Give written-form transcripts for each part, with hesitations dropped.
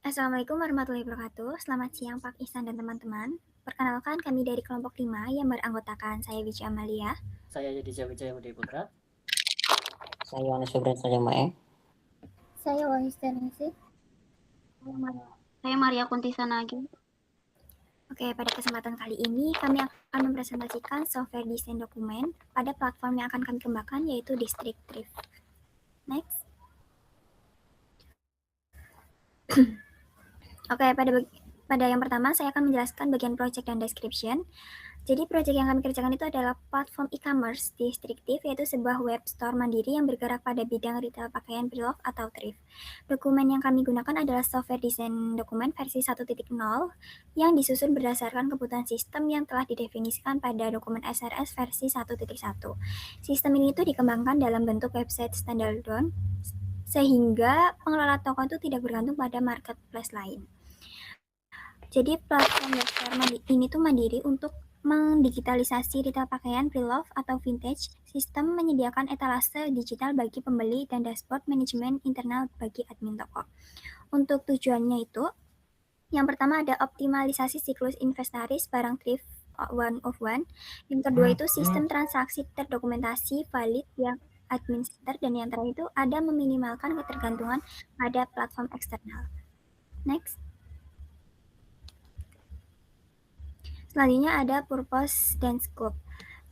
Assalamualaikum warahmatullahi wabarakatuh. Selamat siang Pak Ihsan dan teman-teman. Perkenalkan kami dari kelompok 5 yang beranggotakan saya Wici Amalia. Saya Yudhija Wijaya Budi Putra. Saya Anas Subran Sajamae. Saya Wahis Tanisi. Saya Maria Kunti Sanagi. Oke, pada kesempatan kali ini kami akan mempresentasikan software desain dokumen pada platform yang akan kami kembangkan yaitu District Drift. Next. Oke, pada yang pertama saya akan menjelaskan bagian project dan description. Jadi proyek yang kami kerjakan itu adalah platform e-commerce Districtive, yaitu sebuah web store mandiri yang bergerak pada bidang retail pakaian pre-love atau thrift. Dokumen yang kami gunakan adalah software desain dokumen versi 1.0 yang disusun berdasarkan kebutuhan sistem yang telah didefinisikan pada dokumen SRS versi 1.1. Sistem ini itu dikembangkan dalam bentuk website standalone sehingga pengelola toko itu tidak bergantung pada marketplace lain. Jadi platform web store ini tuh mandiri untuk mendigitalisasi retail pakaian pre-love atau vintage. Sistem menyediakan etalase digital bagi pembeli dan dashboard manajemen internal bagi admin toko. Untuk tujuannya itu, yang pertama ada optimalisasi siklus inventaris barang thrift one of one. Yang kedua itu sistem transaksi terdokumentasi valid yang admin center, dan yang terakhir itu ada meminimalkan ketergantungan pada platform eksternal. Next. Selanjutnya ada purpose dan scope.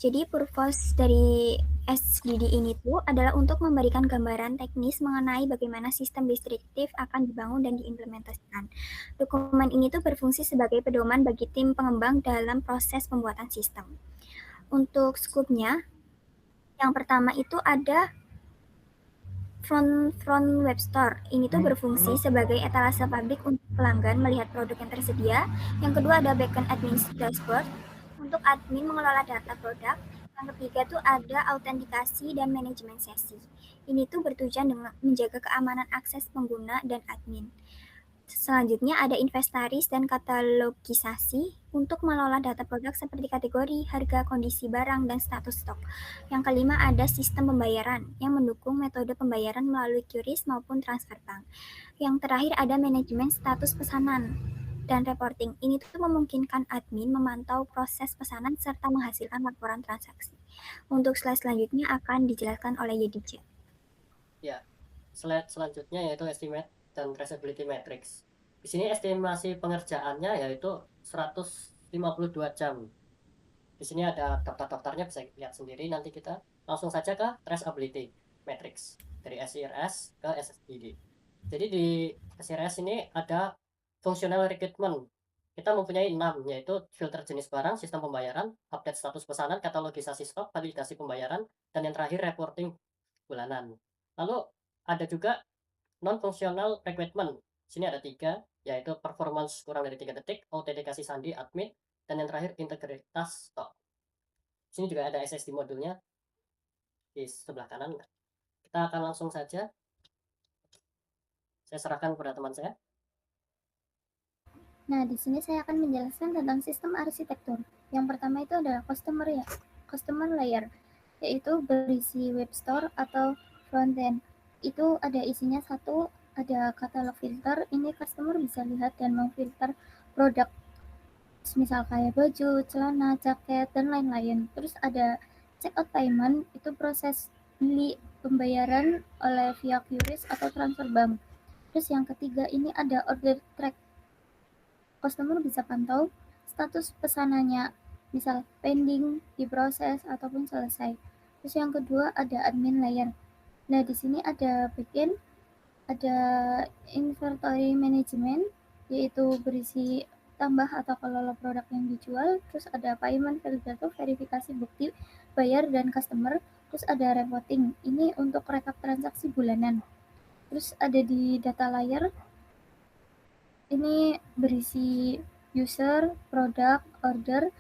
Jadi purpose dari SDD ini tuh adalah untuk memberikan gambaran teknis mengenai bagaimana sistem distriktif akan dibangun dan diimplementasikan. Dokumen ini tuh berfungsi sebagai pedoman bagi tim pengembang dalam proses pembuatan sistem. Untuk scope-nya, yang pertama itu ada front web store. Ini tuh berfungsi sebagai etalase publik untuk pelanggan melihat produk yang tersedia. Yang kedua ada backend admin dashboard untuk admin mengelola data produk. Yang ketiga tuh ada autentikasi dan manajemen sesi. Ini tuh bertujuan dengan menjaga keamanan akses pengguna dan admin. Selanjutnya ada inventaris dan katalogisasi untuk mengelola data produk seperti kategori, harga, kondisi barang, dan status stok. Yang kelima ada sistem pembayaran yang mendukung metode pembayaran melalui QRIS maupun transfer bank. Yang terakhir ada manajemen status pesanan dan reporting. Ini tuh memungkinkan admin memantau proses pesanan serta menghasilkan laporan transaksi. Untuk slide selanjutnya akan dijelaskan oleh Yedija. Ya, slide selanjutnya yaitu estimate dan traceability matrix. Di sini estimasi pengerjaannya yaitu 152 jam. Di sini ada daftar-daftarnya, bisa lihat sendiri. Nanti kita langsung saja ke traceability matrix dari SIRS ke SSID. Jadi di SIRS ini ada functional recruitment. Kita mempunyai 6, yaitu filter jenis barang, sistem pembayaran, update status pesanan, katalogisasi stok, validasi pembayaran, dan yang terakhir reporting bulanan. Lalu ada juga non-functional recruitment. Sini ada 3, yaitu performance kurang dari 3 detik, autentikasi sandi admin, dan yang terakhir integritas stok. Sini juga ada SSD modulnya di sebelah kanan. Kita akan langsung saja. Saya serahkan kepada teman saya. Nah, di sini saya akan menjelaskan tentang sistem arsitektur. Yang pertama itu adalah customer layer, yaitu berisi web store atau frontend. Itu ada isinya satu, ada katalog filter. Ini customer bisa lihat dan memfilter produk, misal kayak baju, celana, jaket, dan lain-lain. Terus ada checkout payment, itu proses beli pembayaran oleh via QRIS atau transfer bank. Terus yang ketiga ini ada order track. Customer bisa pantau status pesanannya, misal pending, diproses, ataupun selesai. Terus yang kedua ada admin layer. Nah, di sini ada backend, ada inventory management, yaitu berisi tambah atau kelola produk yang dijual. Terus ada payment validator, verifikasi bukti bayar dan customer. Terus ada reporting, ini untuk rekap transaksi bulanan. Terus ada di data layer, ini berisi user, produk, order.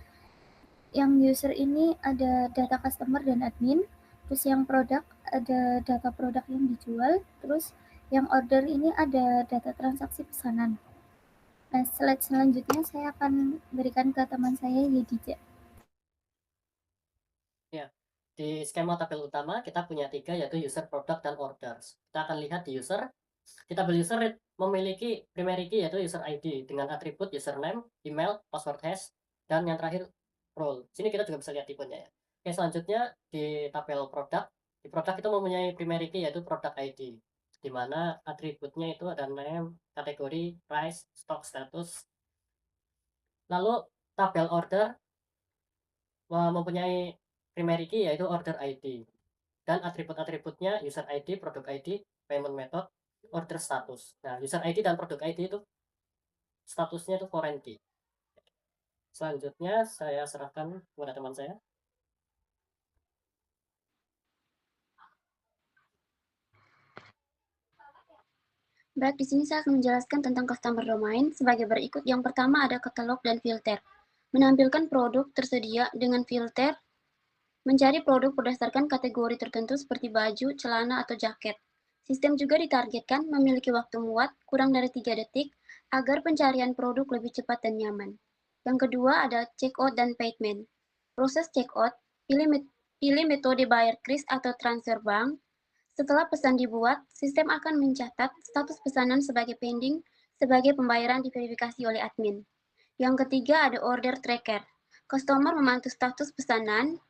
Yang user ini ada data customer dan admin. Terus yang produk ada data produk yang dijual. Terus yang order ini ada data transaksi pesanan. Nah, slide selanjutnya saya akan berikan ke teman saya, Yedija. Ya, di skema tabel utama kita punya 3, yaitu user, product, dan orders. Kita akan lihat di user. Ditable user memiliki primary key yaitu user ID dengan atribut username, email, password hash, dan yang terakhir role. Sini kita juga bisa lihat tipenya ya. Oke, selanjutnya di tabel produk. Di produk itu mempunyai primary key yaitu product ID, di mana atributnya itu ada name, kategori, price, stock status. Lalu tabel order mempunyai primary key yaitu order ID, dan atribut-atributnya user ID, product ID, payment method, order status. Nah, user ID dan product ID itu statusnya itu foreign key. Selanjutnya saya serahkan kepada teman saya. Baik, di sini saya akan menjelaskan tentang customer domain sebagai berikut. Yang pertama ada katalog dan filter. Menampilkan produk tersedia dengan filter, mencari produk berdasarkan kategori tertentu seperti baju, celana, atau jaket. Sistem juga ditargetkan memiliki waktu muat kurang dari 3 detik agar pencarian produk lebih cepat dan nyaman. Yang kedua ada checkout dan payment. Proses checkout, pilih metode bayar kris atau transfer bank. Setelah pesan dibuat, sistem akan mencatat status pesanan sebagai pending sebagai pembayaran diverifikasi oleh admin. Yang ketiga ada order tracker. Customer memantau status pesanan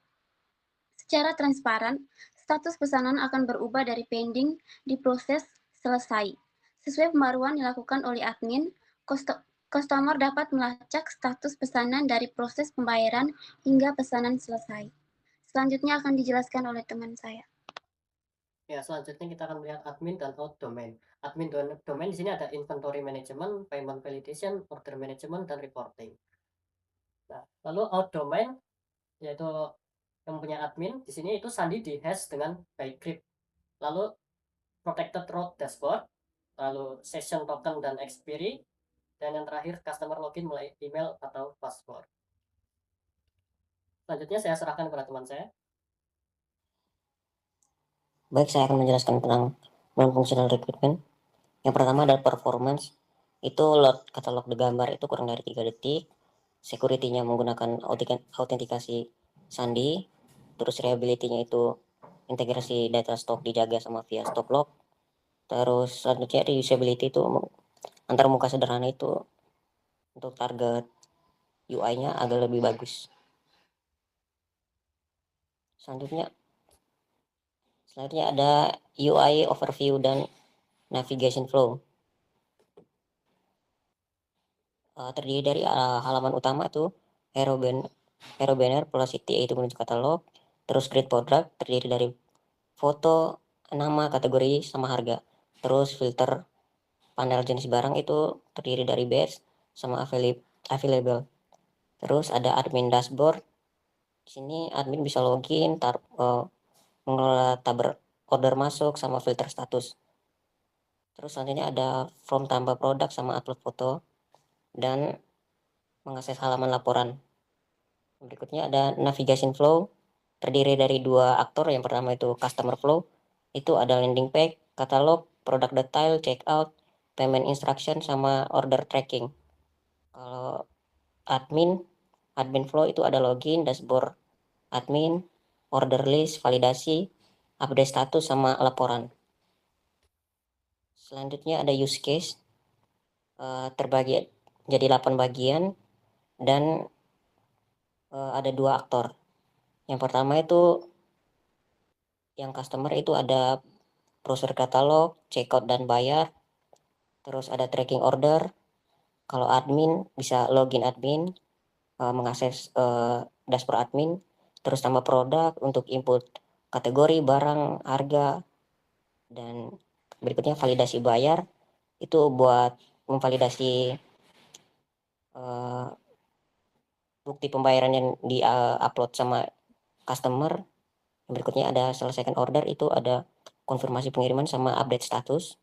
secara transparan. Status pesanan akan berubah dari pending di proses selesai. Sesuai pembaruan dilakukan oleh admin, customer dapat melacak status pesanan dari proses pembayaran hingga pesanan selesai. Selanjutnya akan dijelaskan oleh teman saya. Ya, selanjutnya kita akan melihat admin dan out domain. Admin dan domain di sini ada inventory management, payment validation, order management, dan reporting. Nah, lalu out domain yaitu yang punya admin di sini itu sandi di hash dengan by crypt. Lalu protected route dashboard, lalu session token dan expiry, dan yang terakhir customer login melalui email atau password. Selanjutnya saya serahkan kepada teman saya. Baik, saya akan menjelaskan tentang non-functional recruitment. Yang pertama adalah performance. Itu load katalog gambar itu kurang dari 3 detik. Security-nya menggunakan autentikasi sandi. Terus reliability-nya itu integrasi data stok dijaga sama via stock log. Terus selanjutnya reusability itu antar muka sederhana itu untuk target UI-nya agak lebih bagus. Selanjutnya ada UI overview dan navigation flow. Terdiri dari halaman utama tuh hero banner velocity itu menuju katalog, terus grid product terdiri dari foto, nama, kategori, sama harga. Terus filter panel jenis barang itu terdiri dari base sama available. Terus ada admin dashboard. Di sini admin bisa login, mengelola tab order masuk sama filter status. Terus selanjutnya ada from tambah produk sama upload foto dan mengakses halaman laporan. Berikutnya ada navigation flow, terdiri dari 2 aktor. Yang pertama itu customer flow, itu ada landing page, katalog, product detail, checkout, payment instruction, sama order tracking. Kalau admin flow itu ada login, dashboard admin, order list, validasi, update status, sama laporan. Selanjutnya ada use case, terbagi jadi 8 bagian dan ada 2 aktor. Yang pertama itu yang customer itu ada browser katalog, checkout dan bayar. Terus ada tracking order. Kalau admin bisa login admin, mengakses dashboard admin. Terus tambah produk untuk input kategori, barang, harga. Dan berikutnya validasi bayar. Itu buat memvalidasi bukti pembayaran yang di upload sama customer. Berikutnya ada selesaikan order, itu ada konfirmasi pengiriman sama update status.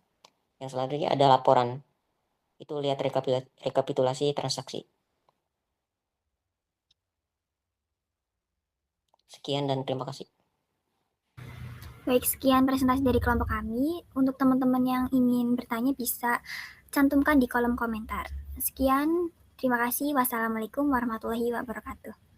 Yang selanjutnya ada laporan, itu lihat rekapitulasi transaksi. Sekian dan terima kasih. Baik, sekian presentasi dari kelompok kami. Untuk teman-teman yang ingin bertanya bisa cantumkan di kolom komentar. Sekian, terima kasih. Wassalamualaikum warahmatullahi wabarakatuh.